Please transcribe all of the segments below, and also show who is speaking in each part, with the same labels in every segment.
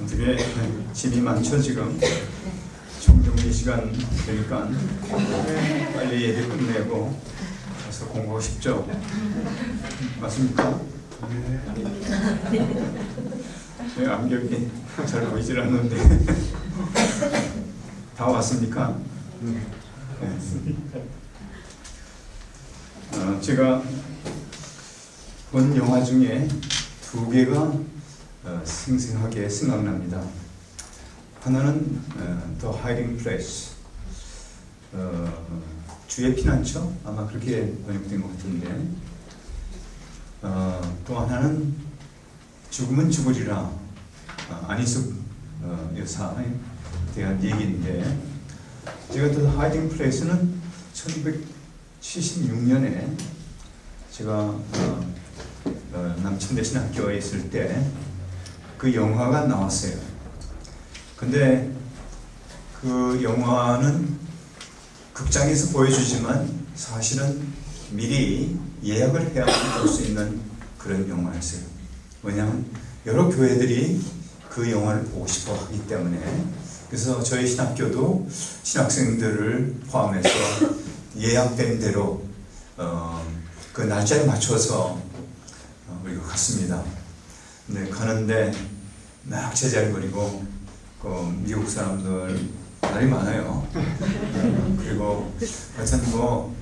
Speaker 1: 어떻게 짐이 많죠 지금. 총정리 시간 되니까 빨리 예배 끝내고 가서 공부하고 싶죠? 맞습니까? 네, 안경이 잘 보이질 않는데 다 왔습니까? 네. 제가 본 영화 중에 두 개가 생생하게 생각납니다. 하나는 The Hiding Place, 주의 피난처, 아마 그렇게 번역된 것 같은데, 또 하나는 죽으면 죽으리라, 안희숙 여사에 대한 얘기인데, 제가 The Hiding Place는 1976년에 제가 남천대신학교에 있을 때 그 영화가 나왔어요. 근데 그 영화는 극장에서 보여주지만 사실은 미리 예약을 해야 볼 수 있는 그런 영화였어요. 왜냐하면 여러 교회들이 그 영화를 보고 싶어 하기 때문에. 그래서 저희 신학교도 신학생들을 포함해서 예약된 대로 그 날짜에 맞춰서 우리가 갔습니다. 근데 가는데 막 제자리거리고 미국 사람들 말이 많아요. 그리고 하여튼 뭐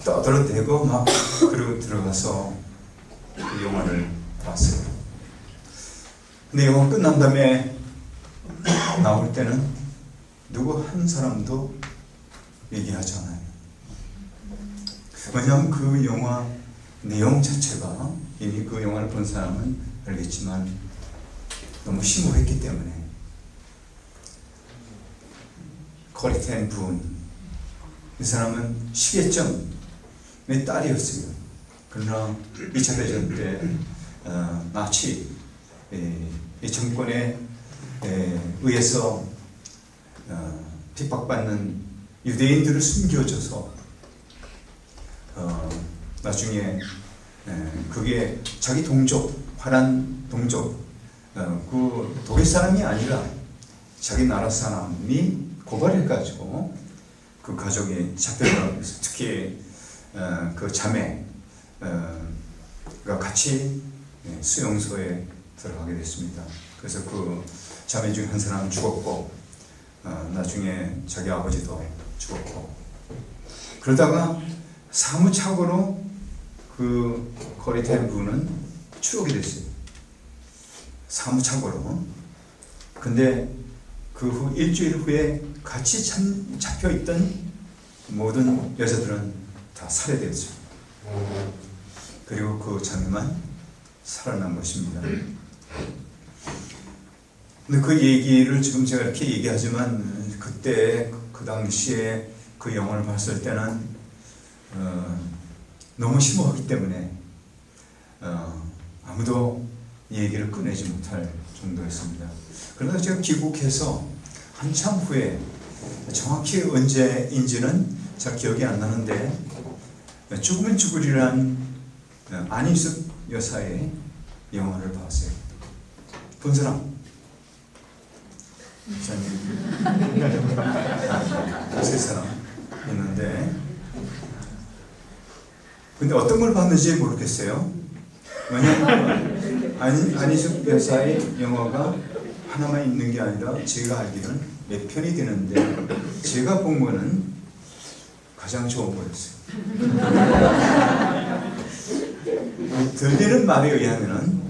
Speaker 1: 떠들어대고 막 그러고 들어가서 그 영화를 봤어요. 근데 영화 끝난 다음에 나올 때는 누구 한 사람도 얘기하지 않아요. 왜냐하면 그 영화 내용 자체가 이미 그 영화를 본 사람은 알겠지만 너무 심오했기 때문에. 코리텐 분, 이 사람은 시계점의 딸이었어요. 그러나 2차 대전 때 나치 이 정권에 의해서 핍박받는 유대인들을 숨겨줘서 나중에 그게 자기 동족, 파란 동족, 그 독일 사람이 아니라 자기 나라 사람이 고발해가지고 그 가족이 잡혀가고, 특히 그 자매가 같이 수용소에 들어가게 됐습니다. 그래서 그 자매 중 한 사람은 죽었고, 나중에 자기 아버지도 죽었고, 그러다가 사무착오로 그 코리텐 부는 추억이 됐어요. 사무착오로. 근데 그 후 일주일 후에 같이 잡혀있던 모든 여자들은 다 살해되었죠. 그리고 그 자매만 살아난 것입니다. 근데 그 얘기를 지금 제가 이렇게 얘기하지만 그때 그 당시에 그 영화를 봤을 때는 너무 심오하기 때문에 아무도 얘기를 꺼내지 못할 정도였습니다. 그러다 제가 귀국해서 한참 후에, 정확히 언제인지는 잘 기억이 안 나는데, 죽으면 죽으리란 안희숙 여사의 영화를 봤어요. 본 사람? 세 사람 있는데, 근데 어떤 걸 봤는지 모르겠어요. 왜냐하면 안희숙 여사의 영화가 하나만 있는 게 아니라 제가 알기로는 몇 편이 되는데, 제가 본 거는 가장 좋은 거였어요. 들리는 말에 의하면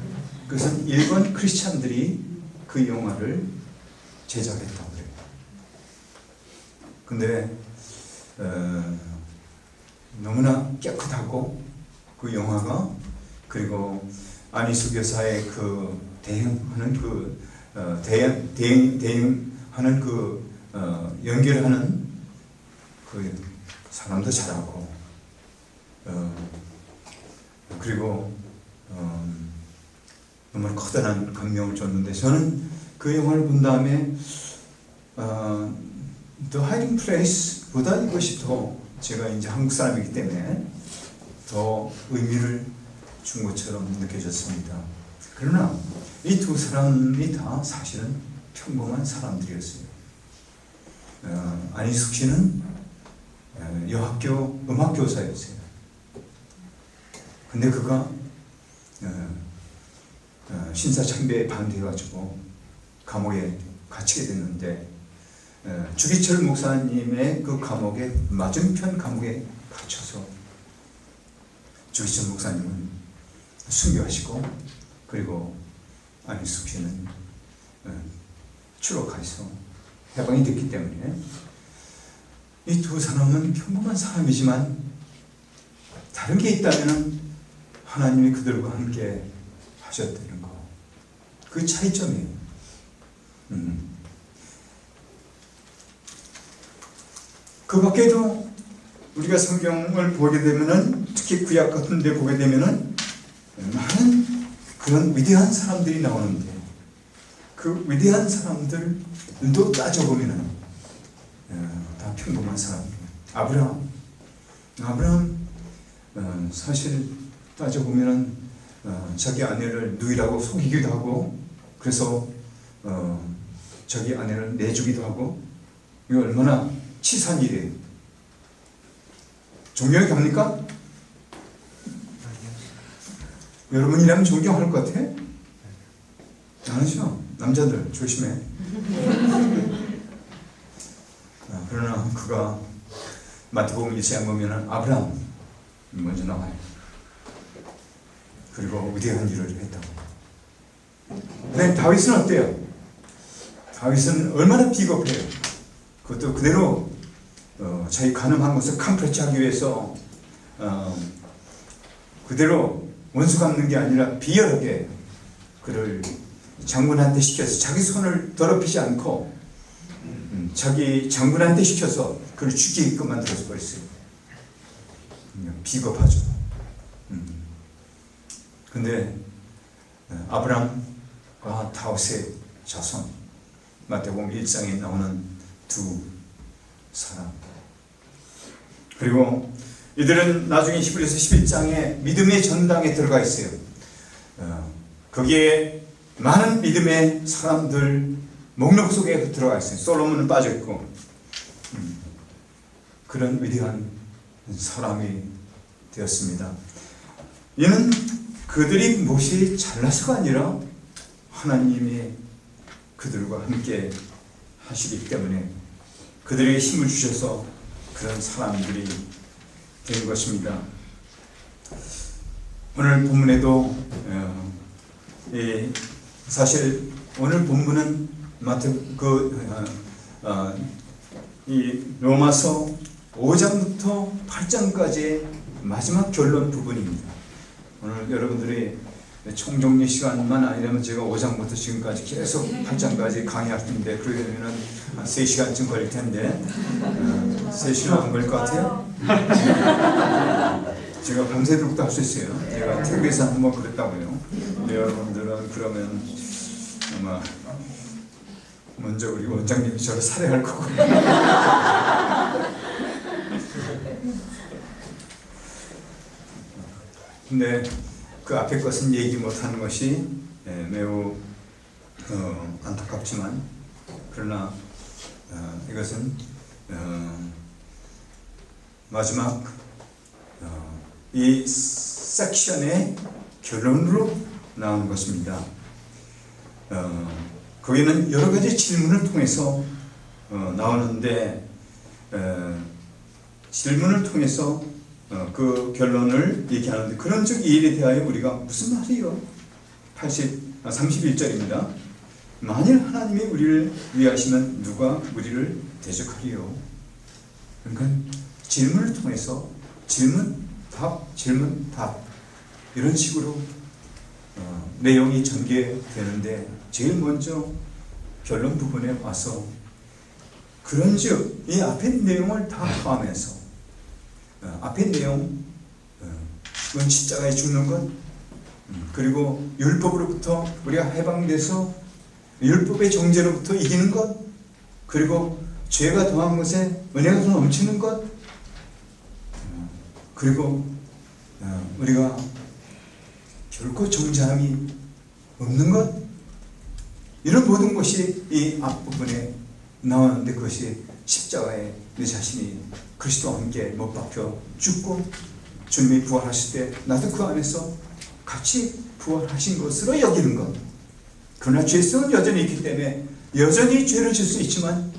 Speaker 1: 그것은 일본 크리스찬들이 그 영화를 제작했다고 그래요. 근데 너무나 깨끗하고 그 영화가, 그리고 안희숙 여사의 그 대응하는 그 대응하는 그 연결하는 그 사람도 잘하고, 그리고 정말 커다란 감명을 줬는데, 저는 그 영화를 본 다음에 The Hiding Place보다 이것이 더, 제가 이제 한국 사람이기 때문에 더 의미를 준 것처럼 느껴졌습니다. 그러나 이 두 사람이 다 사실은 평범한 사람들이었어요. 안희숙 씨는 여학교 음악교사였어요. 근데 그가 신사참배에 반대해가지고 감옥에 갇히게 됐는데, 주기철 목사님의 그 감옥에 맞은편 감옥에 갇혀서 주기철 목사님은 순교하시고, 그리고 안희숙 씨는 추록해서 해방이 됐기 때문에 이 두 사람은 평범한 사람이지만 다른 게 있다면 하나님이 그들과 함께 하셨다는 거, 그 차이점이에요. 그 밖에도 우리가 성경을 보게 되면은, 특히 구약 같은 데 보게 되면은 많은 그런 위대한 사람들이 나오는데, 그 위대한 사람들도 따져보면은 다 평범한 사람이에요. 아브라함 사실 따져보면은 자기 아내를 누이라고 속이기도 하고, 그래서 자기 아내를 내주기도 하고, 이거 얼마나 치사한 일이에요. 존경이 갑니까? 여러분이라면 존경할 것 같아? 아니죠. 남자들 조심해. 그러나 그가 마태복음 1장에 보면은 아브라함 먼저 나와요. 그리고 위대한 일을 했다고. 근데 다윗은 어때요? 다윗은 얼마나 비겁해요. 그것도 그대로 자기 가늠한 것을 캄프레치하기 위해서 그대로 원수 갚는 게 아니라 비열하게 그를 장군한테 시켜서 자기 손을 더럽히지 않고 자기 장군한테 시켜서 그를 죽이게끔 만들어서 버렸어요. 비겁하죠. 근데 아브람과 다윗의 자손, 마태복음 1장에 나오는 두 사람, 그리고 이들은 나중에 히브리서 11장에 믿음의 전당에 들어가 있어요. 거기에 많은 믿음의 사람들 목록 속에 들어가 있어요. 솔로몬은 빠져 있고, 그런 위대한 사람이 되었습니다. 이는 그들이 무엇이 잘나서가 아니라 하나님이 그들과 함께 하시기 때문에 그들에게 힘을 주셔서 그런 사람들이 된 것입니다. 오늘 본문에도 사실 오늘 본문은 이 로마서 5장부터 8장까지의 마지막 결론 부분입니다. 오늘 여러분들이 총정리 시간만 아니라면 제가 5장부터 지금까지 계속 8장까지 강의할 텐데, 그러려면 한 3시간쯤 걸릴 텐데 3시간 안 걸릴 것 같아요? 제가 밤새도록도 할 수 있어요. 제가 TV에서 한번 그랬다고요. 여러분들은 그러면 아마 먼저 우리 원장님이 저를 살해할 거고 근데 그 앞에 것은 얘기 못하는 것이 매우 안타깝지만, 그러나 이것은 마지막 이 섹션의 결론으로 나온 것입니다. 거기는 여러 가지 질문을 통해서 나오는데, 질문을 통해서 그 결론을 얘기하는데, 그런 즉 이 일에 대하여 우리가 무슨 말이요? 31절입니다. 만일 하나님이 우리를 위하시면 누가 우리를 대적하리요? 그러니까 질문을 통해서 질문, 답, 이런 식으로 내용이 전개되는데, 제일 먼저 결론 부분에 와서 그런즉 이 앞에 내용을 다 포함해서 앞에 내용, 그건 십자가에 죽는 것, 그리고 율법으로부터 우리가 해방돼서 율법의 정죄로부터 이기는 것, 그리고 죄가 더한 것에 은혜가 더 넘치는 것, 그리고 우리가 결코 정죄함이 없는 것, 이런 모든 것이 이 앞부분에 나오는데, 그것이 십자가에 내 자신이 그리스도와 함께 못 박혀 죽고 주님이 부활하실 때 나도 그 안에서 같이 부활하신 것으로 여기는 것. 그러나 죄성은 여전히 있기 때문에 여전히 죄를 질 수 있지만,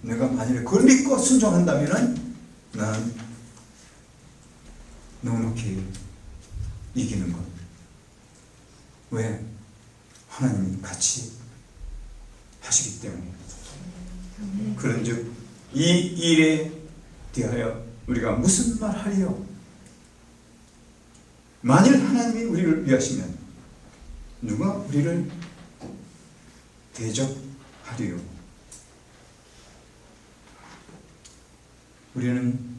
Speaker 1: 내가 만약에 그걸 믿고 순종한다면 나는 넉넉히 이기는 것. 왜? 하나님이 같이 하시기 때문에. 그런즉 이 일에 대하여 우리가 무슨 말 하리요? 만일 하나님이 우리를 위하시면 누가 우리를 대적하리요? 우리는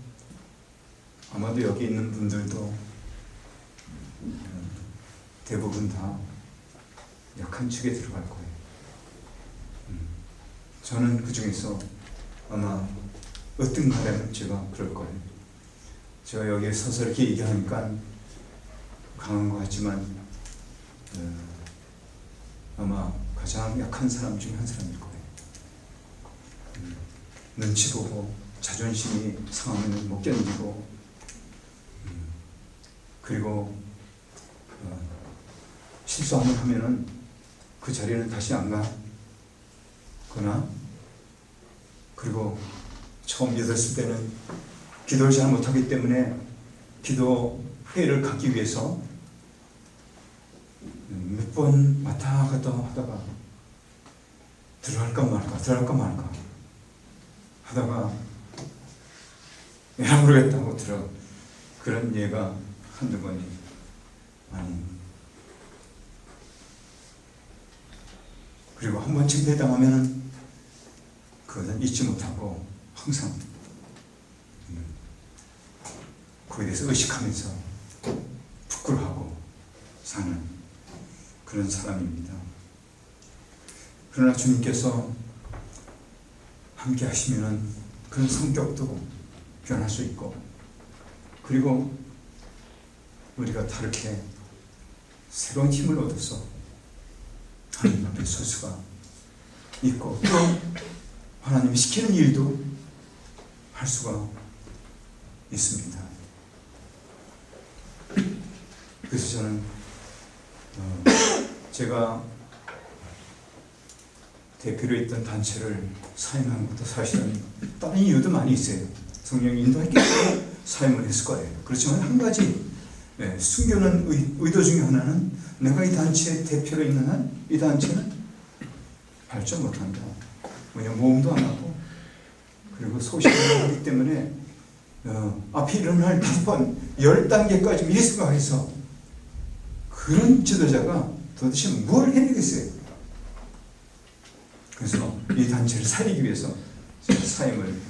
Speaker 1: 아마도 여기 있는 분들도 대부분 다 약한 축에 들어갈 거예요. 저는 그 중에서 아마 어떤가 하면 제가 그럴 거예요. 제가 여기에 서서 이렇게 얘기하니까 강한 것 같지만 아마 가장 약한 사람 중에 한 사람일 거예요. 눈치 보고 자존심이 상하면 못 견디고, 그리고 실수 한번 하면은 그 자리는 다시 안 가거나, 그리고 처음 믿었을 때는 기도를 잘 못하기 때문에 기도 회의를 가기 위해서 몇 번 왔다 갔다 하다가 들어갈까 말까 하다가 내가 모르겠다고 들어. 그런 예가 한두 번이 아니. 그리고 한번 창피당하면은 그것은 잊지 못하고 항상 거기에 대해서 의식하면서 부끄러워하고 사는 그런 사람입니다. 그러나 주님께서 함께 하시면은 그런 성격도 변할 수 있고, 그리고 우리가 다르게 새로운 힘을 얻어서 하나님 앞에 설 수가 있고, 또 하나님이 시키는 일도 할 수가 있습니다. 그래서 저는 제가 대표로 있던 단체를 사임한 것도 사실은 다른 이유도 많이 있어요. 성령이 인도했기 때문에 사임을 했을 거예요. 그렇지만 한 가지 숨겨놓은 의도 중에 하나는, 내가 이 단체의 대표로 있는 한 이 단체는 발전 못한다. 뭐냐, 모험도 안 하고, 그리고 소식을 하기 때문에 앞에 일어날 5번, 10단계까지 미리 생각해서, 그런 지도자가 도대체 뭘 해야 되겠어요? 그래서 이 단체를 살리기 위해서 제가 사임을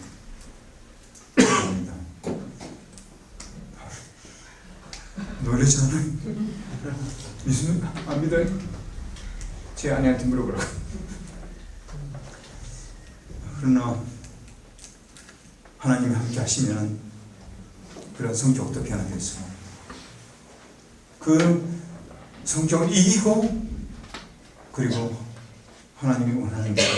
Speaker 1: 합니다. 노래잖아요. 믿습니까? 안 믿어요? 제 아내한테 물어보라고. 그러나 하나님이 함께 하시면 그런 성격도 변화돼서 그 성격을 이기고, 그리고 하나님이 원하는 대로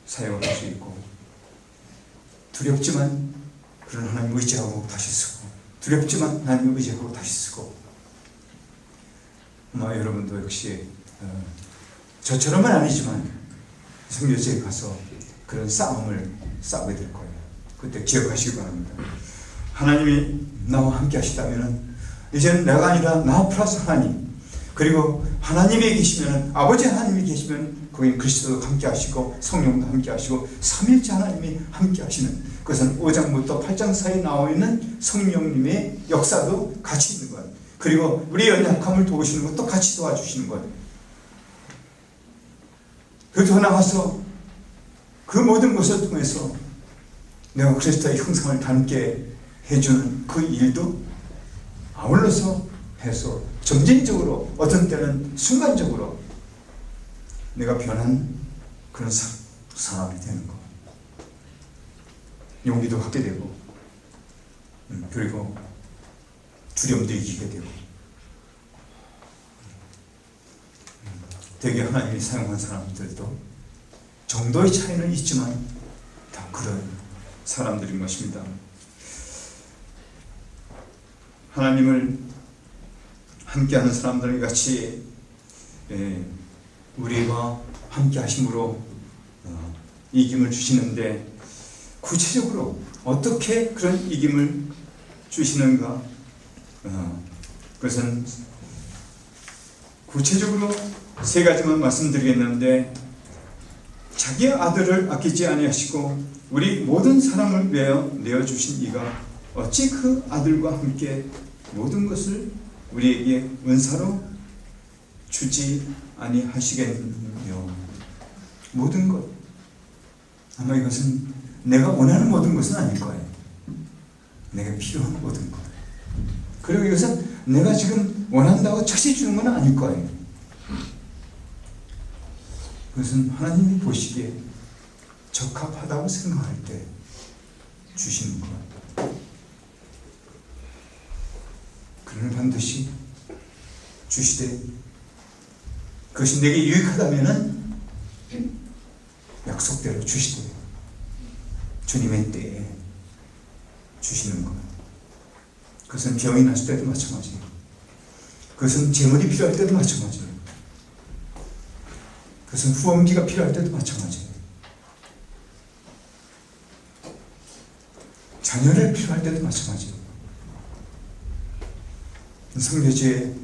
Speaker 1: 사역을 할 수 있고, 두렵지만 그런 하나님 의지하고 다시 쓰고, 두렵지만 하나님 의지하고 다시 쓰고. 아마 여러분도 역시 저처럼은 아니지만 선교지에 가서 그런 싸움을 싸우게 될 거예요. 그때 기억하시기 바랍니다. 하나님이 나와 함께 하시다면 이제는 내가 아니라 나 플러스 하나님, 그리고 하나님이 계시면, 아버지 하나님이 계시면 거기는 그리스도도 함께 하시고 성령도 함께 하시고 삼일째 하나님이 함께 하시는, 그것은 5장부터 8장 사이에 나와 있는 성령님의 역사도 같이 있는 것, 그리고 우리의 연약함을 도우시는 것도 같이 도와주시는 것. 더 나가서 그 모든 것을 통해서 내가 그리스도의 형상을 닮게 해주는 그 일도 아울러서 해서 점진적으로, 어떤 때는 순간적으로 내가 변한 그런 사람이 되는 것. 용기도 갖게 되고, 그리고 두려움도 이기게 되고, 되게 하나님이 사용한 사람들도 정도의 차이는 있지만 다 그런 사람들인 것입니다. 하나님을 함께하는 사람들이 같이 우리와 함께 하심으로 이김을 주시는데, 구체적으로 어떻게 그런 이김을 주시는가? 그것은 구체적으로 세 가지만 말씀드리겠는데, 자기의 아들을 아끼지 아니하시고 우리 모든 사람을 위하여 내어주신 이가 어찌 그 아들과 함께 모든 것을 우리에게 은사로 주지 아니하시겠느냐. 모든 것, 아마 이것은 내가 원하는 모든 것은 아닐 거예요. 내가 필요한 모든 것. 그리고 이것은 내가 지금 원한다고 즉시 주는 건 아닐 거예요. 그것은 하나님이 보시기에 적합하다고 생각할 때 주시는 것. 그러면 반드시 주시되, 그것이 내게 유익하다면은 약속대로 주시되, 주님의 때에 주시는 것. 그것은 병이 났을 때도 마찬가지예요. 그것은 재물이 필요할 때도 마찬가지예요. 그것은 후원기가 필요할 때도 마찬가지예요. 자녀를 필요할 때도 마찬가지예요. 성교지의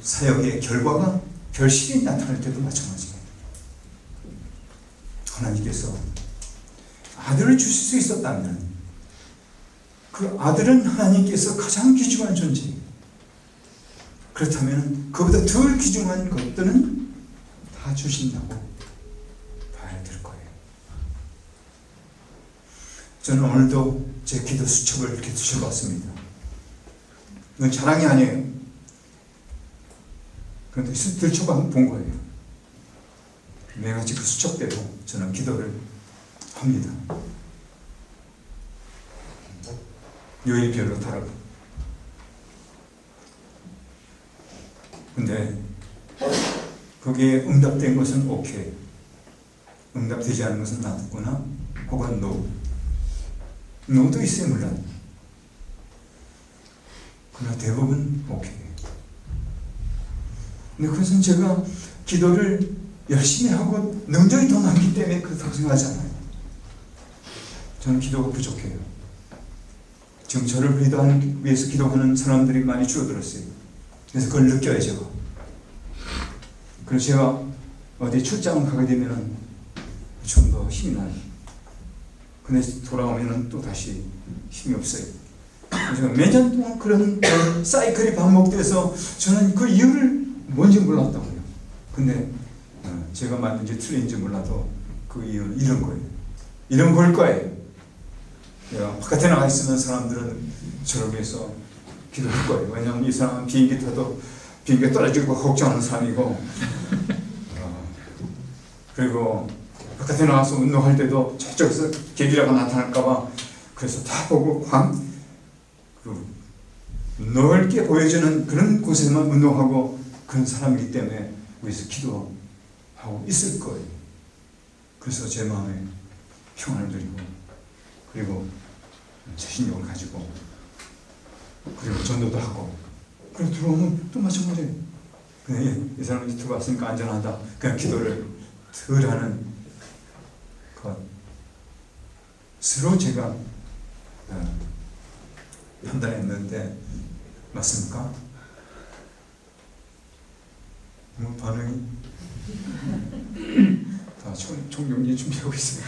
Speaker 1: 사역의 결과가 결실이 나타날 때도 마찬가지예요. 하나님께서 아들을 주실 수 있었다면 그 아들은 하나님께서 가장 귀중한 존재예요. 그렇다면 그보다 덜 귀중한 것들은 다 주신다고 봐야 될 거예요. 저는 오늘도 제 기도 수첩을 이렇게 두셔봤습니다. 이건 자랑이 아니에요. 그런데 들춰본 거예요. 매가지 그 수첩대로 저는 기도를 합니다. 요일별로 다르고. 근데 거기에 응답된 것은 오케이, 응답되지 않은 것은 낫구나, 혹은 노도 있어요. 물론. 그러나 대부분 오케이. 근데 그것은 제가 기도를 열심히 하고 능력이 더 많기 때문에 그렇다고 생각하지 않아요. 저는 기도가 부족해요. 지금 저를 위해서 기도하는 사람들이 많이 줄어들었어요. 그래서 그걸 느껴요, 제가. 그래서 제가 어디 출장을 가게 되면 좀 더 힘이 나요. 근데 돌아오면 또 다시 힘이 없어요. 그래서 몇 년 동안 그런 사이클이 반복돼서 저는 그 이유를 뭔지 몰랐다고요. 근데 제가 맞는지 틀린지 몰라도 그 이유는 이런 거예요. 이런 걸 거예요. 내가 바깥에 나가 있으면 사람들은 저를 위해서 기도할 거예요. 왜냐하면 이 사람은 비행기 타도 비행기가 떨어지고 걱정하는 사람이고, 그리고 바깥에 나가서 운동할 때도 저쪽에서 게리라가 나타날까봐 그래서 다 보고 넓게 보여주는 그런 곳에만 운동하고 그런 사람이기 때문에 위해서 기도하고 있을 거예요. 그래서 제 마음에 평안을 드리고, 그리고 자신력을 가지고, 그리고 전도도 하고, 그리고 들어오면 또 마찬가지예요. 그냥 이 사람이 들어왔으니까 안전하다, 그냥 기도를 덜 하는 것으로 제가 판단했는데, 맞습니까? 뭐 반응이 다 총경리 준비하고 있어요.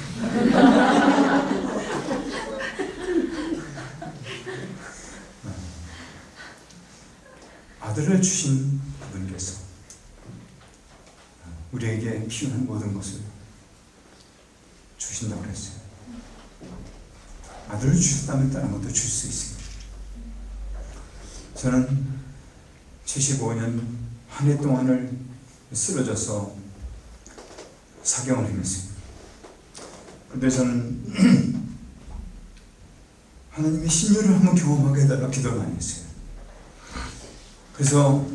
Speaker 1: 아들을 주신 그분께서 우리에게 필요한 모든 것을 주신다고 했어요. 아들을 주셨다면 다른 것도 줄 수 있어요. 저는 75년 한 해 동안을 쓰러져서 사경을 행했어요. 그런데 저는 하나님의 신유를 한번 경험하게 해달라 기도를 많이 했어요. 그래서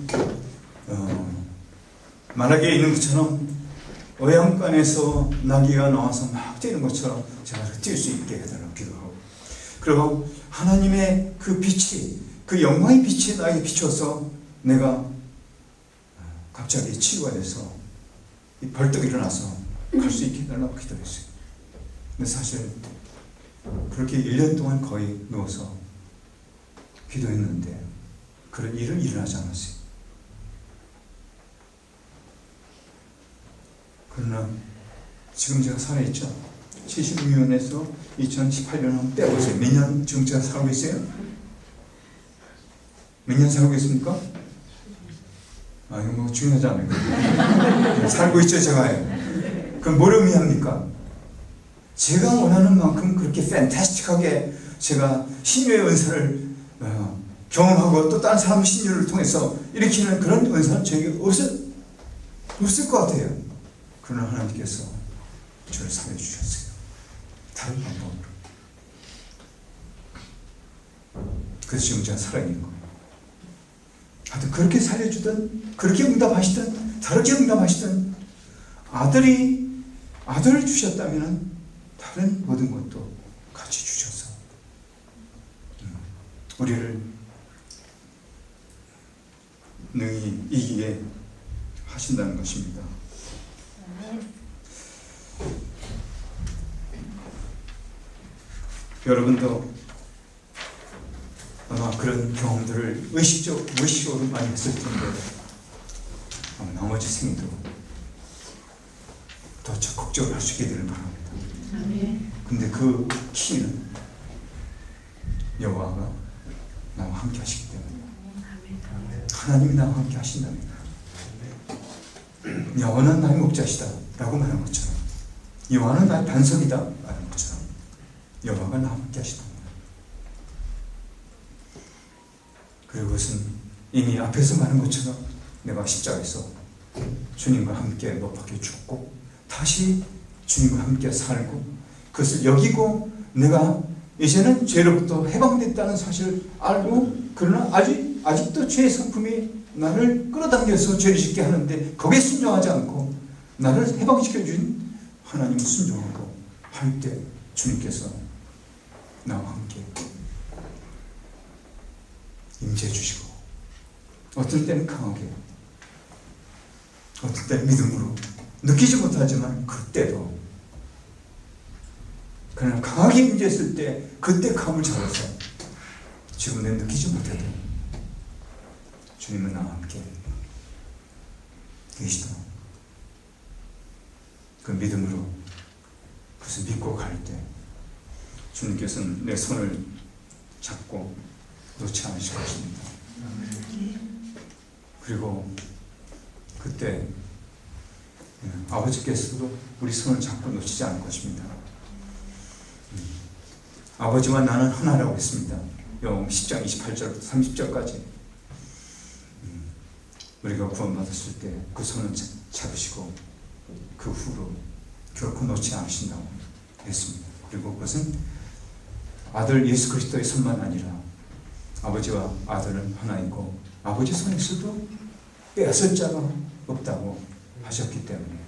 Speaker 1: 만약에 있는 것처럼 어양간에서 나귀가 나와서 막 뛰는 것처럼 제가 뛸 수 있게 해달라고 기도하고, 그리고 하나님의 그 빛이, 그 영광의 빛이 나에게 비춰서 내가 갑자기 치유가 돼서 벌떡 일어나서 갈 수 있게 해달라고 기도했어요. 근데 사실 그렇게 1년 동안 거의 누워서 기도했는데 그런 일은 일어나지 않았어요. 그러나 지금 제가 살아있죠. 76년에서 2018년 한번 떼어보세요. 몇 년 지금 제가 살고 있어요? 몇 년 살고 있습니까? 이거 뭐 중요하지 않아요. 살고 있죠, 제가요. 그럼 뭘 의미합니까? 제가 원하는 만큼 그렇게 팬타스틱하게 제가 신유의 은사를 경험하고 또 다른 사람 신유를 통해서 일으키는 그런 은사는 저에게 없을 것 같아요. 그러나 하나님께서 저를 살려주셨어요. 다른 방법으로. 그래서 지금 제가 살아있는 거예요. 하여튼 그렇게 살려주든, 그렇게 응답하시든, 다르게 응답하시든, 아들을 주셨다면 다른 모든 것도 같이 주셔서 우리를 능히 이기게 하신다는 것입니다. 여러분도 아마 그런 경험들을 의식적으로 많이 했을 텐데 나머지 생도 더 적극적으로 할 수 있게 되길 바랍니다. 근데 그 키는 여호와가 나와 함께 하시기 때문에, 하나님이 나와 함께 하신다면, 여호와는 나의 목자시다 라고 말한 것처럼, 여호와는 나의 반석이다 라는 것처럼 여호와가 나와 함께 하시다. 그리고 그것은 이미 앞에서 말한 것처럼 내가 십자가에서 주님과 함께 못 박혀 죽고 다시 주님과 함께 살고 그것을 여기고 내가 이제는 죄로부터 해방됐다는 사실을 알고, 그러나 아직도 죄의 성품이 나를 끌어당겨서 죄를 짓게 하는데 거기에 순종하지 않고 나를 해방시켜 준 하나님을 순종하고 할 때 주님께서 나와 함께 임재해 주시고, 어떨 때는 강하게, 어떨 때는 믿음으로, 느끼지 못하지만 그때도, 그러나 강하게 임재했을 때 그때 감을 잡아서 지금 내 느끼지 못해도 주님은 나와 함께 계시다. 그 믿음으로 그것을 믿고 갈 때 주님께서는 내 손을 잡고 놓지 않으실 것입니다. 그리고 그때 아버지께서도 우리 손을 잡고 놓치지 않을 것입니다. 아버지와 나는 하나라고 했습니다. 영 10장 28절부터 30절까지 우리가 구원받았을 때 그 손을 잡으시고 그 후로 결코 놓지 않으신다고 했습니다. 그리고 그것은 아들 예수 그리스도의 손만 아니라 아버지와 아들은 하나이고 아버지 손에서도 빼앗을 자가 없다고 하셨기 때문에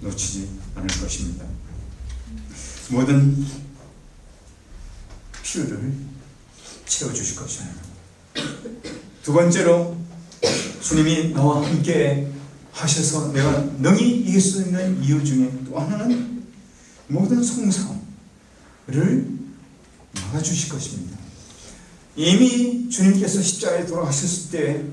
Speaker 1: 놓치지 않을 것입니다. 모든 필요를 채워주실 것입니다. 두 번째로 주님이 나와 함께 하셔서 내가 능히 이길 수 있는 이유 중에 또 하나는 모든 송사를 막아주실 것입니다. 이미 주님께서 십자가에 돌아가셨을 때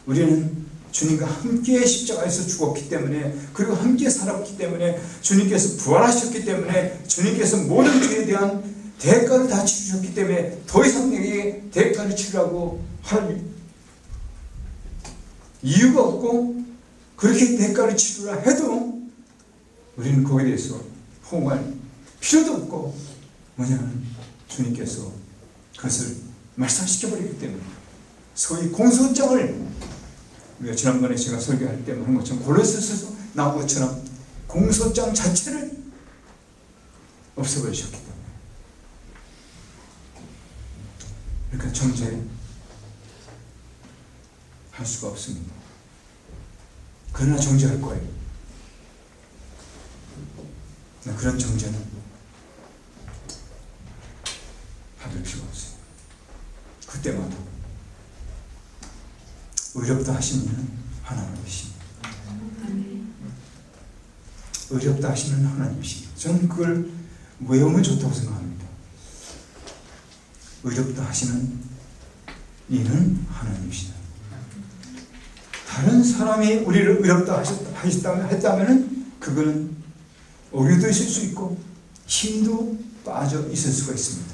Speaker 1: 우리는 주님과 함께 십자가에서 죽었기 때문에, 그리고 함께 살았기 때문에, 주님께서 부활하셨기 때문에, 주님께서 모든 죄에 대한 대가를 다 치르셨기 때문에 더 이상 내게 대가를 치르라고 할 이유가 없고, 그렇게 대가를 치르라 해도 우리는 거기에 대해서 호응할 필요도 없고, 뭐냐면 주님께서 그것을 말씀시켜버리기 때문에, 소위 공소장을, 우리가 지난번에 제가 설교할 때 말한 것처럼 골로새서에서 나온 것처럼 공소장 자체를 없애버리셨기 때문에, 그러니까 정죄할 수가 없습니다. 그러나 정죄할 거예요. 그런 정죄는 받을 필요가 없어요. 그때마다 의롭다 하시는 이는 하나님이십니다. 의롭다 하시는 하나님이십니다. 저는 그걸 외우면 좋다고 생각합니다. 의롭다 하시는 이는 하나님이시다. 다른 사람이 우리를 의롭다 했다면 그거는 오류도 있을 수 있고 힘도 빠져 있을 수가 있습니다.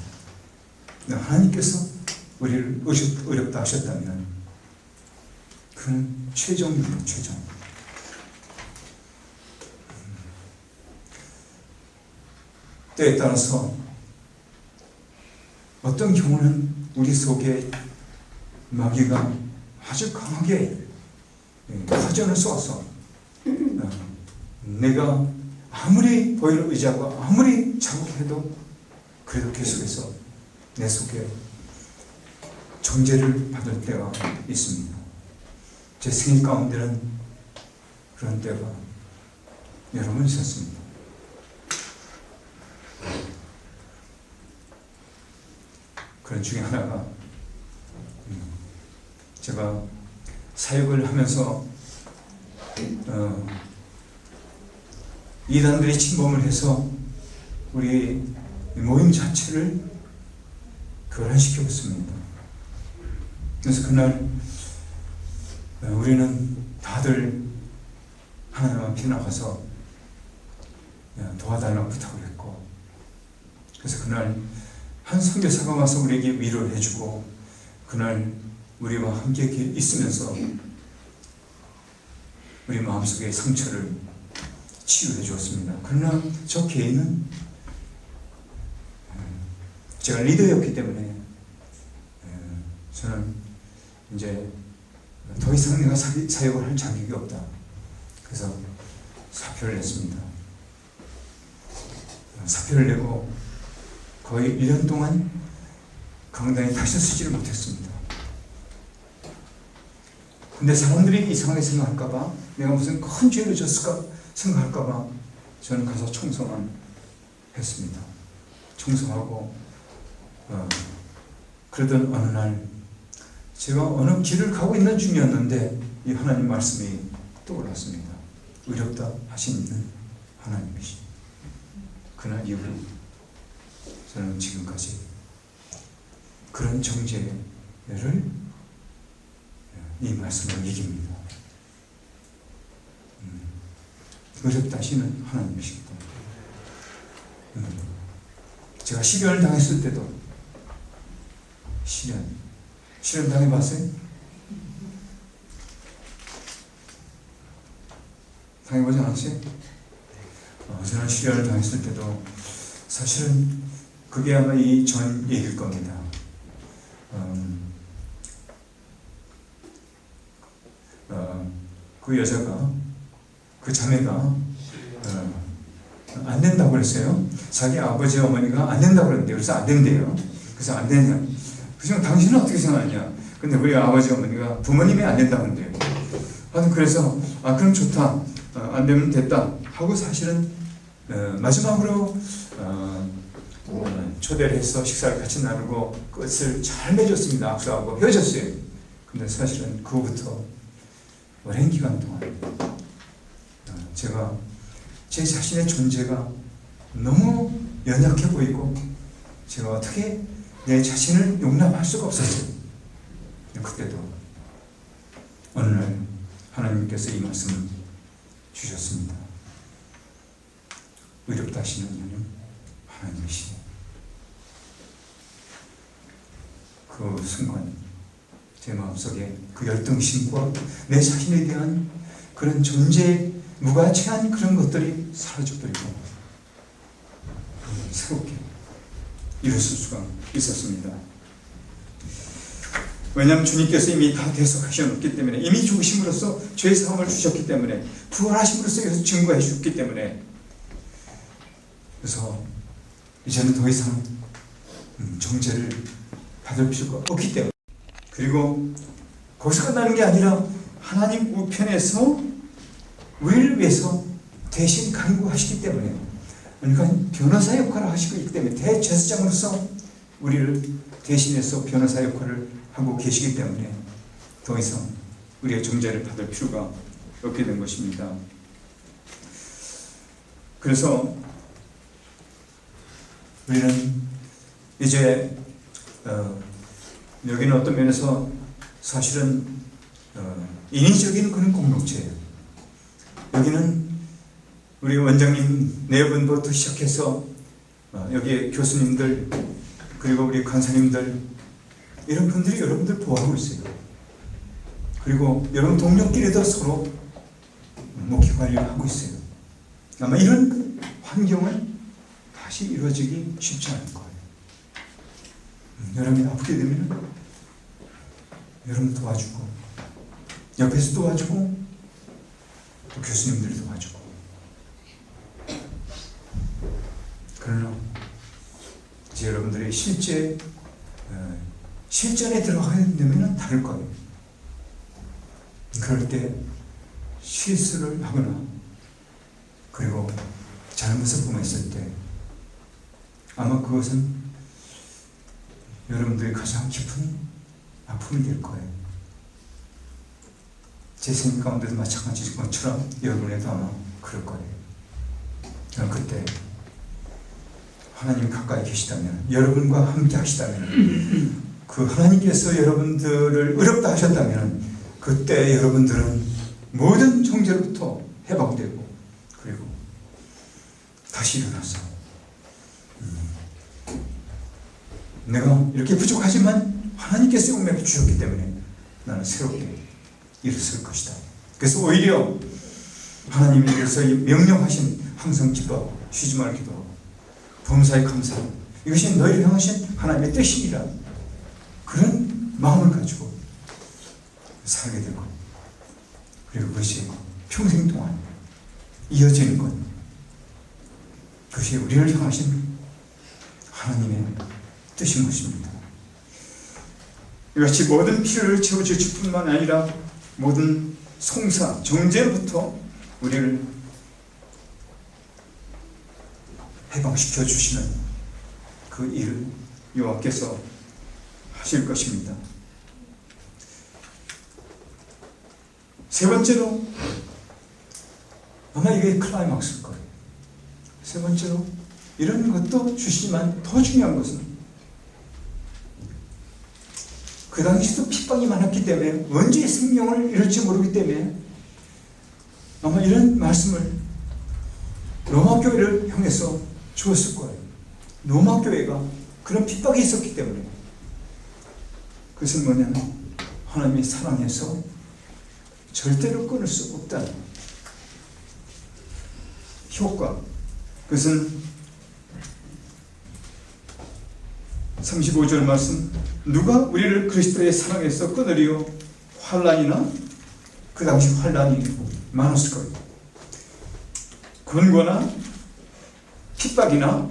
Speaker 1: 하나님께서 우리를 의롭다 하셨다면 그는 최종입니다. 최종. 때에 따라서 어떤 경우는 우리 속에 마귀가 아주 강하게 화전을 쏘아서 내가 아무리 보혈을 의지하고 아무리 자국해도 그래도 계속해서 내 속에 정죄를 받을 때가 있습니다. 제 생일 가운데는 그런 때가 여러 번 있었습니다. 그런 중에 하나가 제가 사역을 하면서 이단들이 침범을 해서 우리 모임 자체를 교란시켰습니다. 그래서 그날 우리는 다들 하나님 앞에 나가서 도와달라고 부탁을 했고, 그래서 그날 한 선교사가 와서 우리에게 위로를 해주고 그날 우리와 함께 있으면서 우리 마음속의 상처를 치유해 주었습니다. 그러나 저 개인은 제가 리더였기 때문에 저는 이제 더 이상 내가 사역을 할 자격이 없다. 그래서 사표를 냈습니다. 사표를 내고 거의 1년 동안 강당에 다시 서지를 못했습니다. 근데 사람들이 이상하게 생각할까봐, 내가 무슨 큰 죄를 졌을까 생각할까봐 저는 가서 청소만 했습니다. 청소하고 그러던 어느 날 제가 어느 길을 가고 있는 중이었는데 이 하나님 말씀이 떠올랐습니다. 의롭다 하시는 하나님이십니다. 그날 이후 저는 지금까지 그런 정죄를 이 말씀으로 이깁니다. 의롭다 하시는 하나님이십니다. 제가 시련을 당했을 때도 시련 당해봤어요? 당해보지 않았어요? 저는 시련을 당했을 때도 사실은 그게 아마 이 전 얘기일 겁니다. 그 여자가, 그 자매가 안 된다고 그랬어요. 자기 아버지 어머니가 안 된다고 그랬는데, 그래서 안 된대요. 그래서 안 되냐. 그래서 당신은 어떻게 생각하냐. 근데 우리 아버지 어머니가 부모님이 안 된다고 그런대요. 그래서 그럼 좋다. 안 되면 됐다. 하고 사실은 마지막으로 초대를 해서 식사를 같이 나누고 끝을 잘 맺었습니다. 악수하고 헤어졌어요. 근데 사실은 그 후부터 오랜 기간 동안 제가 제 자신의 존재가 너무 연약해 보이고 제가 어떻게 내 자신을 용납할 수가 없었어요. 그때도 어느 날 하나님께서 이 말씀을 주셨습니다. 의롭다 하시는 이는 하나님이시네. 그 순간 제 마음속에 그 열등심과 내 자신에 대한 그런 존재에 무가치한 그런 것들이 사라져버리고 새롭게 일어설 수가 있었습니다. 왜냐하면 주님께서 이미 다 대속하셨기 때문에, 이미 죽으심으로써 죄의 사함을 주셨기 때문에, 부활하심으로써 증거해 주셨기 때문에, 그래서 이제는 더 이상 정죄를 받을 필요가 없기 때문에, 그리고 거기서 끝나는 게 아니라 하나님 우편에서 우리를 위해서 대신 간구하시기 때문에, 그러니까 변호사 역할을 하시고 있기 때문에, 대제사장으로서 우리를 대신해서 변호사 역할을 하고 계시기 때문에 더 이상 우리의 정죄를 받을 필요가 없게 된 것입니다. 그래서 우리는 이제 여기는 어떤 면에서 사실은 인위적인 그런 공동체예요. 여기는 우리 원장님 네 분부터 시작해서 여기에 교수님들, 그리고 우리 간사님들, 이런 분들이 여러분들 보호하고 있어요. 그리고 여러분 동료끼리도 서로 목회 관리를 하고 있어요. 아마 이런 환경은 다시 이루어지기 쉽지 않을 거예요. 여러분이 아프게 되면 여러분 도와주고, 옆에서 도와주고, 또 교수님들이 도와주고. 그러나 이제 여러분들이 실전에 들어가야 되면 다를 거예요. 그럴 때 실수를 하거나, 그리고 잘못을 범했을 때 아마 그것은 여러분들이 가장 깊은 아픔이 될 거예요. 제 생각 가운데도 마찬가지인 것처럼 여러분에도 아마 그럴 거예요. 그때 하나님이 가까이 계시다면, 여러분과 함께 하시다면, 그 하나님께서 여러분들을 의롭다 하셨다면, 그때 여러분들은 모든 정죄로부터 해방되고, 그리고 다시 일어나서 내가 이렇게 부족하지만 하나님께서 용맹을 주셨기 때문에 나는 새롭게 일어설 것이다. 그래서 오히려 하나님이 그래서 명령하신 항상 기도하고 쉬지 말고 기도하고 범사에 감사하고, 이것이 너희를 향하신 하나님의 뜻이니라, 그런 마음을 가지고 살게 되고, 그리고 그것이 평생 동안 이어지는 것, 그것이 우리를 향하신 하나님의 뜻인 것입니다. 이같이 모든 필요를 채워줄 뿐만 아니라 모든 송사, 정죄로부터 우리를 해방시켜 주시는 그 일을 여호와께서 하실 것입니다. 세 번째로, 아마 이게 클라이막스일 거예요. 세 번째로, 이런 것도 주시지만 더 중요한 것은, 그 당시도 핍박이 많았기 때문에, 언제 생명을 잃을지 모르기 때문에 아마 이런 말씀을 로마 교회를 향해서 주었을 거예요. 로마 교회가 그런 핍박이 있었기 때문에. 그것은 뭐냐면, 하나님의 사랑에서 절대로 끊을 수 없다는 효과. 그것은 35절 말씀, 누가 우리를 그리스도의 사랑에서 끊으리요? 환난이나, 그 당시 환난이 많았을 거예요. 권고나 핍박이나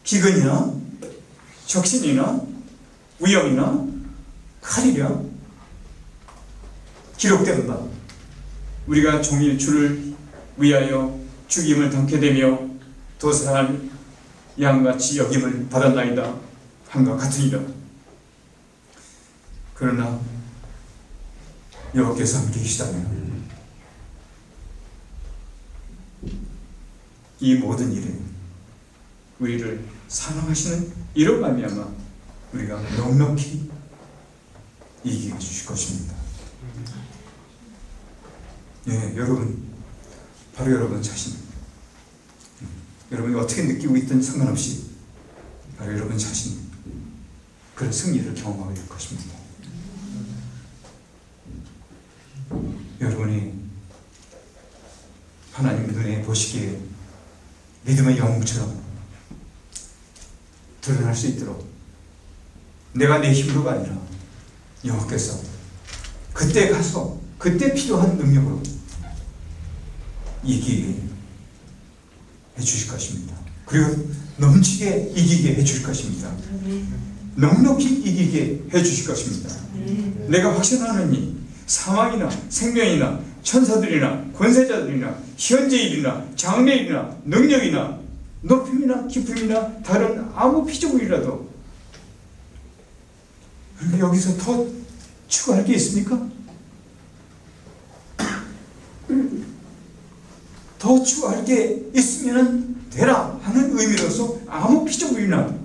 Speaker 1: 기근이나 적신이나 위험이나 칼이랴 기록된 바, 우리가 종일 주를 위하여 죽임을 당케 되며 도살한 양같이 여김을 받았나이다 한과 같으니라. 그러나 여호와께서 함께 계시다면 이 모든 일에 우리를 사랑하시는 이로 말미암아 우리가 넉넉히 이기게 주실 것입니다. 예, 여러분, 바로 여러분 자신, 여러분이 어떻게 느끼고 있든 상관없이 바로 여러분 자신, 그런 승리를 경험하게 될 것입니다. 여러분이 하나님 눈에 보시기에 믿음의 영웅처럼 드러날 수 있도록, 내가 내 힘으로가 아니라 여호와께서 그때 가서 그때 필요한 능력으로 이기게 해주실 것입니다. 그리고 넘치게 이기게 해주실 것입니다. 넉넉히 이기게 해주실 것입니다. 내가 확신하노니 사망이나 생명이나 천사들이나 권세자들이나 현재일이나 장래일이나 능력이나 높임이나 깊음이나 다른 아무 피조물이라도 그렇게 여기서 더 추가할 게 있습니까? 더 추가할 게 있으면 되라 하는 의미로서 아무 피조물이나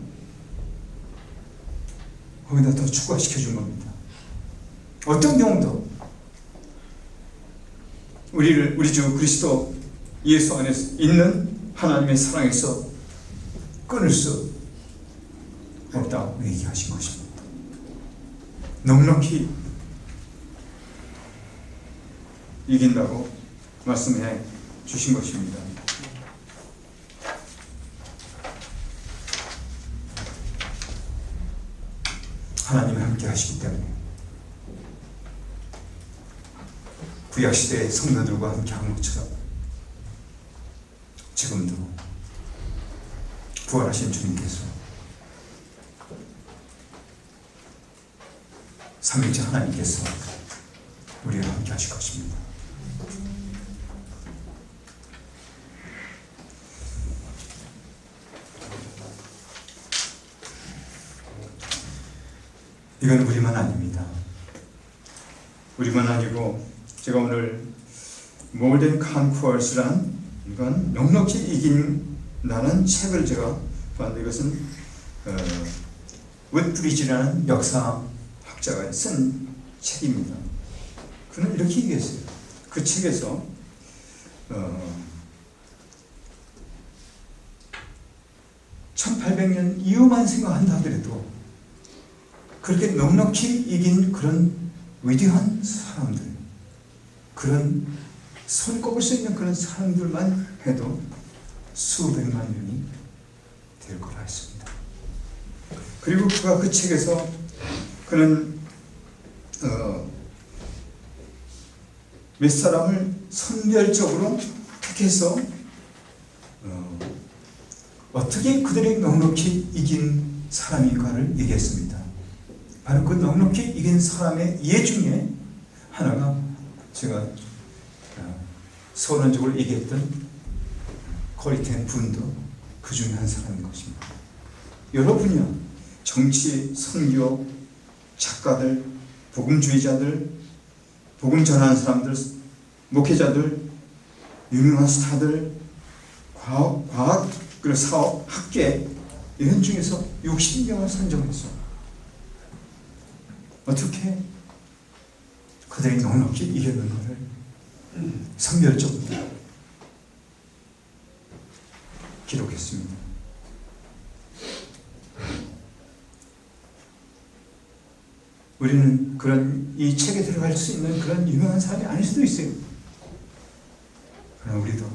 Speaker 1: 거기다 더 추가시켜 준 겁니다. 어떤 경우도 우리 주 그리스도 예수 안에 있는 하나님의 사랑에서 끊을 수 없다고 얘기하신 것입니다. 넉넉히 이긴다고 말씀해 주신 것입니다. 하나님이 함께 하시기 때문에 구약시대의 성도들과 함께 한 것처럼 지금도 부활하신 주님께서 삼위일체 하나님께서 우리와 함께 하실 것입니다. 이건 우리만 아닙니다. 우리만 아니고 제가 오늘 More than Conquerors라는 이건 넉넉히 이긴다는 책을 제가 봤는데 이것은 윗브리지라는 역사학자가 쓴 책입니다. 그는 이렇게 얘기했어요. 그 책에서 1800년 이후만 생각한다 하더라도 그렇게 넉넉히 이긴 그런 위대한 사람들, 그런 손꼽을 수 있는 그런 사람들만 해도 수백만 명이 될 거라 했습니다. 그리고 그가 그 책에서 그는 몇 사람을 선별적으로 택해서 어떻게 그들이 넉넉히 이긴 사람인가를 얘기했습니다. 바로 그 넉넉히 이긴 사람의 예 중에 하나가 제가 서론적으로 얘기했던 코리텐 분도 그 중에 한 사람인 것입니다. 여러분이요, 정치, 선교, 작가들, 복음주의자들, 복음 전하는 사람들, 목회자들, 유명한 스타들, 과학 그리고 사업, 학계 이런 중에서 60명을 선정해서 어떻게 그들이 넉넉히 이겼는가를 선별적으로 기록했습니다. 우리는 그런 이 책에 들어갈 수 있는 그런 유명한 사람이 아닐 수도 있어요. 그러나 우리도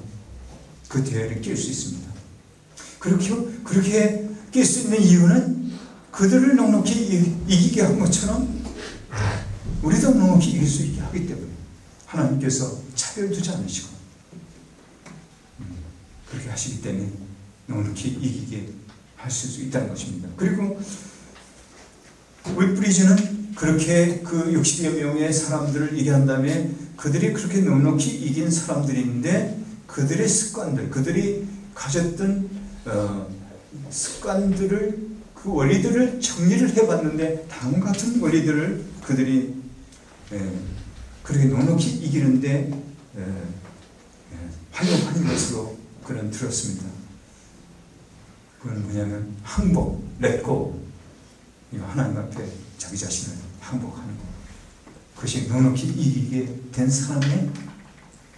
Speaker 1: 그 대열에 낄 수 있습니다. 그렇게 낄 수 있는 이유는 그들을 넉넉히 이기게 한 것처럼 우리도 넉넉히 이길 수 있게 하기 때문에 하나님께서 차별두지 않으시고 그렇게 하시기 때문에 넉넉히 이기게 하실 수 있다는 것입니다. 그리고 윗브리지는 그렇게 그 60여 명의 사람들을 얘기한 다음에 그들이 그렇게 넉넉히 이긴 사람들인데 그들의 습관들, 그들이 가졌던 습관들을 그 원리들을 정리를 해봤는데 다음 같은 원리들을 그들이 그렇게 넉넉히 이기는데 활용하는 것으로 그는 들었습니다. 그건 뭐냐면 항복, 렛고, 이거 하나님 앞에 자기 자신을 항복하는 것. 그것이 넉넉히 이기게 된 사람의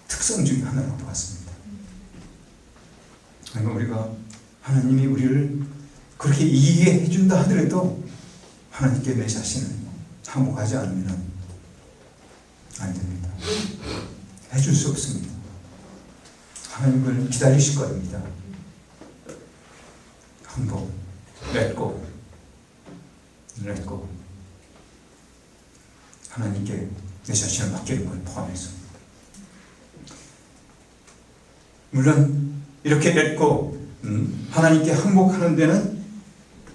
Speaker 1: 특성 중에 하나라고 봤습니다. 그러니까 우리가 하나님이 우리를 그렇게 이기게 해준다 하더라도 하나님께 내 자신을 항복하지 않으면 안 됩니다. 해줄 수 없습니다. 하나님을 기다리실 겁니다. 항복, 렛고, 하나님께 내 자신을 맡기는 걸 포함해서 물론 이렇게 렛고 하나님께 항복하는 데는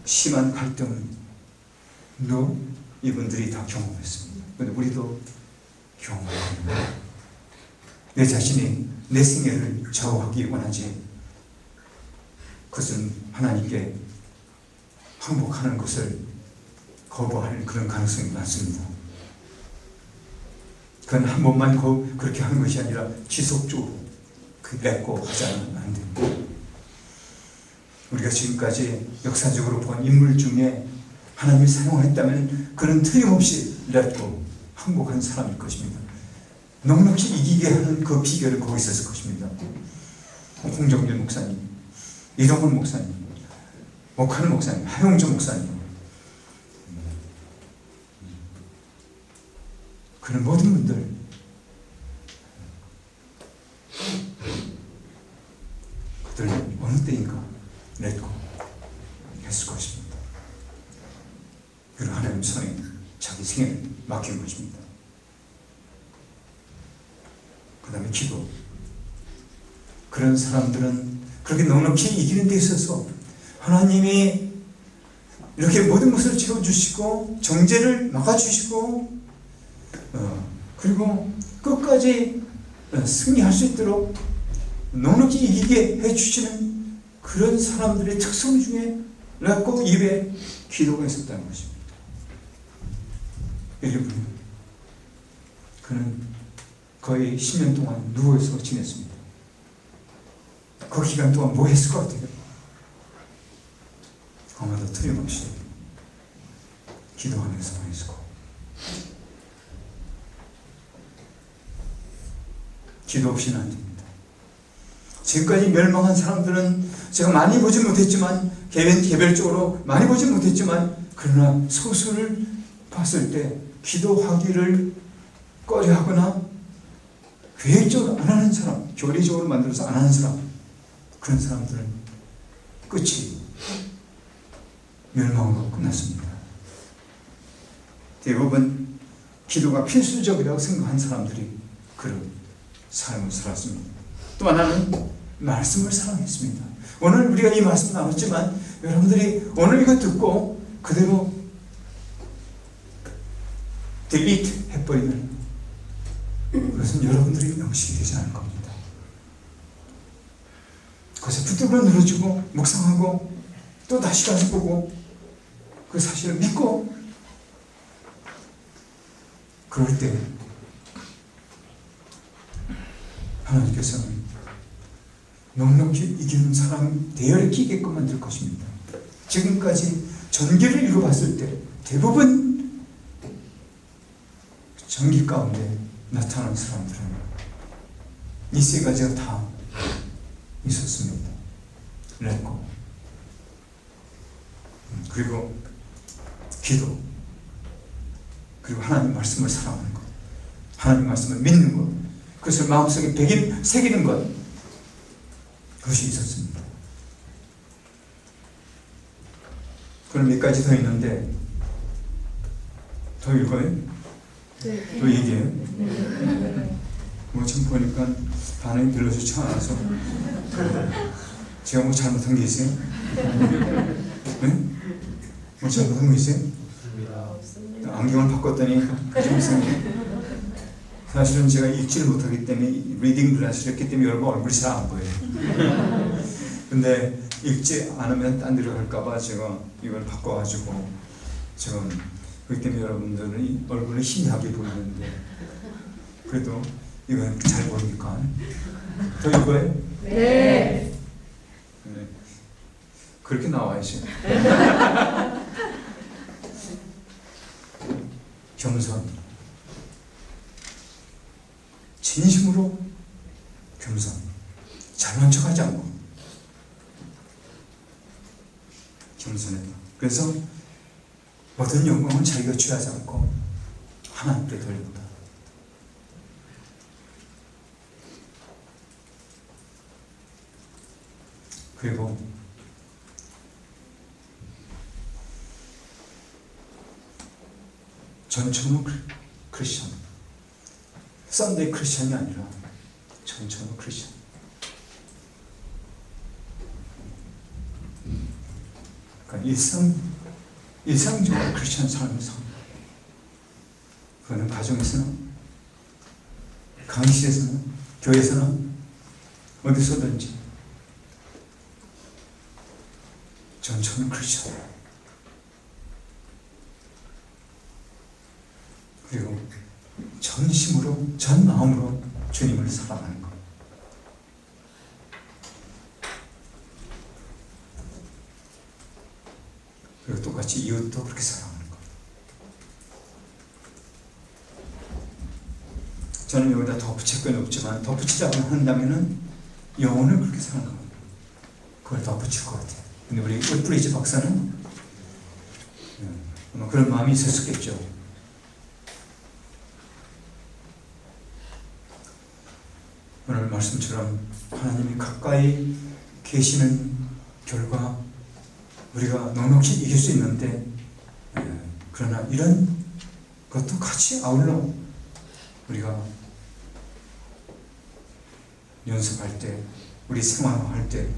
Speaker 1: 심한 갈등도 이분들이 다 경험했습니다. 그런데 우리도 경험합니다. 내 자신이 내 생애를 좌우하기 원하지, 그것은 하나님께 항복하는 것을 거부할 그런 가능성이 많습니다. 그건 한 번만 그렇게 하는 것이 아니라 지속적으로 맺고 하자는 안 됩니다. 우리가 지금까지 역사적으로 본 인물 중에 하나님이 사용했다면 그는 틀림없이 맺고 항복한 사람일 것입니다. 넉넉히 이기게 하는 그 비결은 거기 있었을 것입니다. 홍정길 목사님, 이동훈 목사님, 목하는 목사님, 하용조 목사님, 그런 모든 분들 그들 어느 때인가 맺고 했을 것입니다. 그리고 하나님 손에 자기 생애를 맡긴 것입니다. 그 다음에 기도. 그런 사람들은 그렇게 넉넉히 이기는 데 있어서 하나님이 이렇게 모든 것을 채워주시고 정죄를 막아주시고 그리고 끝까지 승리할 수 있도록 넉넉히 이기게 해주시는 그런 사람들의 특성 중에 락고 입에 기도가 있었다는 것입니다. 여러분, 그는 거의 10년 동안 누워서 지냈습니다. 그 기간 동안 뭐 했을 것 같아요? 아마도 틀림없이 기도하면서 했을 거고, 기도 없이는 안 됩니다. 지금까지 멸망한 사람들은 제가 많이 보지 못했지만, 개별적으로 많이 보지 못했지만, 그러나 소수를 봤을 때 기도하기를 꺼려하거나 계획적으로 안 하는 사람, 교리적으로 만들어서 안 하는 사람, 그런 사람들은 끝이 멸망으로 끝났습니다. 대부분 기도가 필수적이라고 생각한 사람들이 그런 삶을 살았습니다. 또 하나는 말씀을 사랑했습니다. 오늘 우리가 이 말씀 나눴지만 여러분들이 오늘 이거 듣고 그대로 딜리트 해버리면 그것은 여러분들이 명식이 되지 않을 겁니다. 그것을 붙들고 늘어주고 묵상하고 또 다시 가서 보고 그 사실을 믿고 그럴 때 하나님께서는 넉넉히 이기는 사람 대열에 끼게끔 만들 것입니다. 지금까지 전기를 읽어봤을 때 대부분 전기 가운데 나타나는 사람들은 이 세 가지가 다 있었습니다. 렛고, 그리고 기도, 그리고 하나님 말씀을 사랑하는 것, 하나님 말씀을 믿는 것, 그것을 마음속에 새기는 것, 그것이 있었습니다. 그럼 몇 가지 더 있는데 더 읽어요? 네. 또 얘기해요? 네. 뭐 지금 보니까 반응이 별로 좋지 않아서 제가 뭐 잘못한 게 있어요? 네? 뭐 잘못한 거 있어요? 안경을 바꿨더니 좀 이상해. 사실은 제가 읽지를 못하기 때문에 리딩 글라스를 했기 때문에 여러분 얼굴이 잘 안 보여요. 근데 읽지 않으면 딴 데로 갈까봐 제가 이걸 바꿔가지고 지금 그렇기 때문에 여러분들은 얼굴이 희미하게 보이는데 그래도 이건 잘 보이니까 더 읽어요? 네. 네. 그렇게 나와야지. 겸손, 진심으로 겸손, 잘난 척하지 않고 겸손했다. 그래서 모든 영광은 자기가 취하지 않고 하나님께 돌렸다. 그리고 전천후 크리스천, 썬데이 크리스천이 아니라 전천후 크리스천. 그러니까 일상적으로 크리스천 삶을 삽니다. 그거는 가정에서는, 강의실에서는, 교회에서는 어디서든지 저는 그렇지 않아요. 그리고 전심으로 전 마음으로 주님을 사랑하는 것. 그리고 똑같이 이웃도 그렇게 사랑하는 것. 저는 여기다 덧붙일 건 없지만 덧붙이자고 한다면은 영혼을 그렇게 사랑하는 것. 그걸 덧붙일 것 같아요. 근데 우리 웃브리지 박사는 그런 마음이 있었겠죠. 오늘 말씀처럼 하나님이 가까이 계시는 결과 우리가 넉넉히 이길 수 있는데, 그러나 이런 것도 같이 아울러 우리가 연습할 때, 우리 생활할 때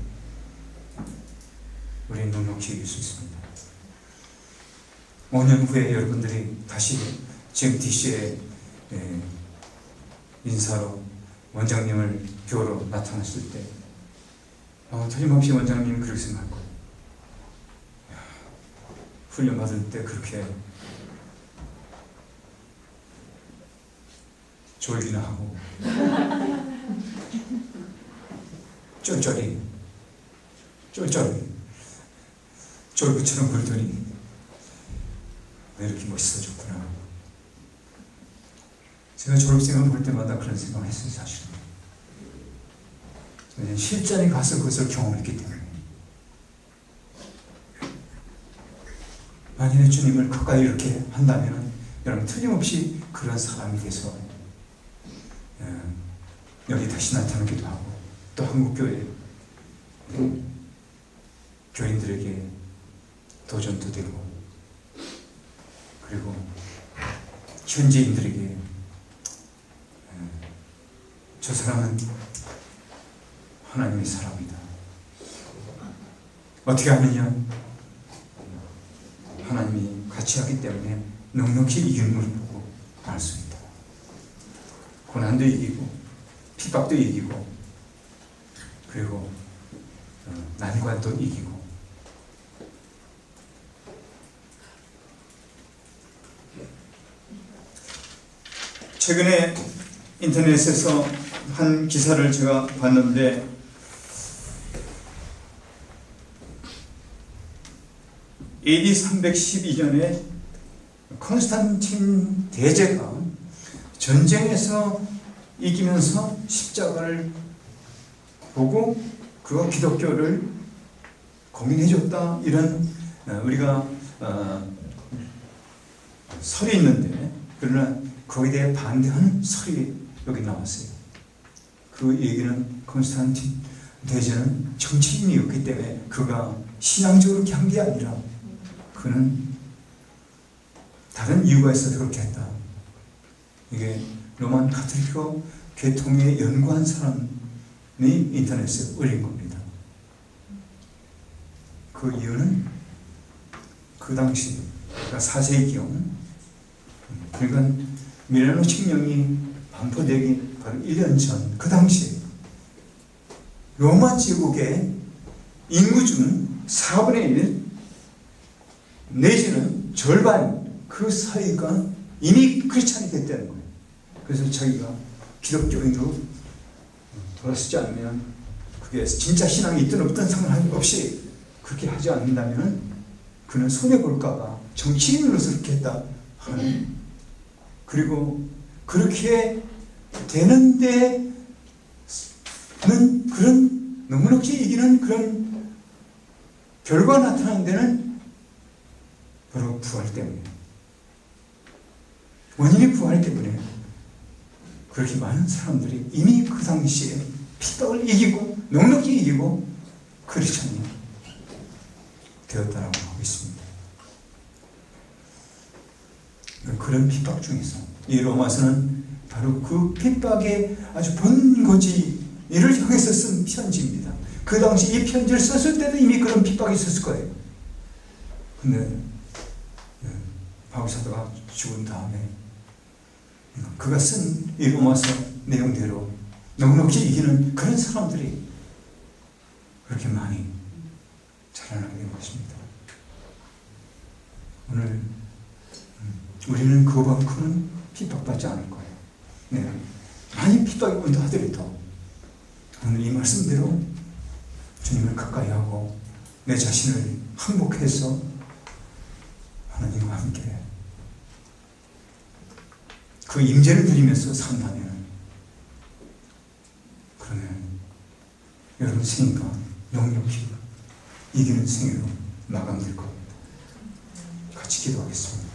Speaker 1: 우리는 넉넉히 이길 수 있습니다. 5년 후에 여러분들이 다시 GMTC의 인사로 원장님을 뵈러 나타났을 때 틀림없이 원장님은 그렇게 생각할 거예요. 훈련 받을 때 그렇게 졸기나 하고 쫄쫄이 졸부처럼 굴더니 왜 이렇게 멋있어졌구나. 제가 졸업생을 볼 때마다 그런 생각을 했어요. 사실은 실전에 가서 그것을 경험했기 때문에. 만약에 주님을 가까이 이렇게 한다면 여러분 틀림없이 그런 사람이 돼서 여기 다시 나타나기도 하고, 또 한국교회 교인들에게 도전도 되고, 그리고 현지인들에게 저 사람은 하나님의 사람이다. 어떻게 하느냐? 하나님이 같이 하기 때문에 넉넉히 이김을 보고 알 수 있다. 고난도 이기고 핍박도 이기고 그리고 난관도 이기고. 최근에 인터넷에서 한 기사를 제가 봤는데, AD 312년에 콘스탄틴 대제가 전쟁에서 이기면서 십자가를 보고 그가 기독교를 공인해줬다, 이런 우리가 설이 있는데, 그러나 거기에 대해 반대하는 설이 여기 나왔어요. 그 얘기는 콘스탄틴 대제는 정치인이었기 때문에 그가 신앙적으로 그렇게 한 게 아니라 그는 다른 이유가 있어서 그렇게 했다. 이게 로만 카톨릭 계통에 연구한 사람이 인터넷에 올린 겁니다. 그 이유는 그 당시, 그러니까 4세기경, 그러니까 밀라노 칙령이 반포되기 바로 1년 전, 그 당시에 로마 제국의 인구 중 4분의 1 내지는 절반, 그 사이가 이미 크리스찬이 됐다는 거예요. 그래서 자기가 기독교인으로 돌아서지 않으면, 그게 진짜 신앙이 있든 없든 상관없이 그렇게 하지 않는다면 그는 손해볼까봐 정치인으로서 그렇게 했다 하는, 그리고 그렇게 되는데는 그런 넉넉히 이기는 그런 결과가 나타나는 데는 바로 부활 때문에, 원인이 부활 때문에 그렇게 많은 사람들이 이미 그 당시에 핍박을 이기고 넉넉히 이기고 크리스찬이 되었다라고 하고 있습니다. 그런 핍박 중에서 이 로마서는 바로 그 핍박의 아주 본거지를 향해서 쓴 편지입니다. 그 당시 이 편지를 썼을 때도 이미 그런 핍박이 있었을 거예요. 근데 바울 사도가 죽은 다음에 그가 쓴 이 로마서 내용대로 넉넉히 이기는 그런 사람들이 그렇게 많이 자라나게 된 것입니다. 오늘 우리는 그만큼은 핍박받지 않을 거예요. 네. 많이 핍박이 온다 하더라도 오늘 이 말씀대로 주님을 가까이 하고 내 자신을 항복해서 하나님과 함께 그 임재를 누리면서 산다면, 그러면 여러분 생애가 영역히 이기는 생애로 마감될 겁니다. 같이 기도하겠습니다.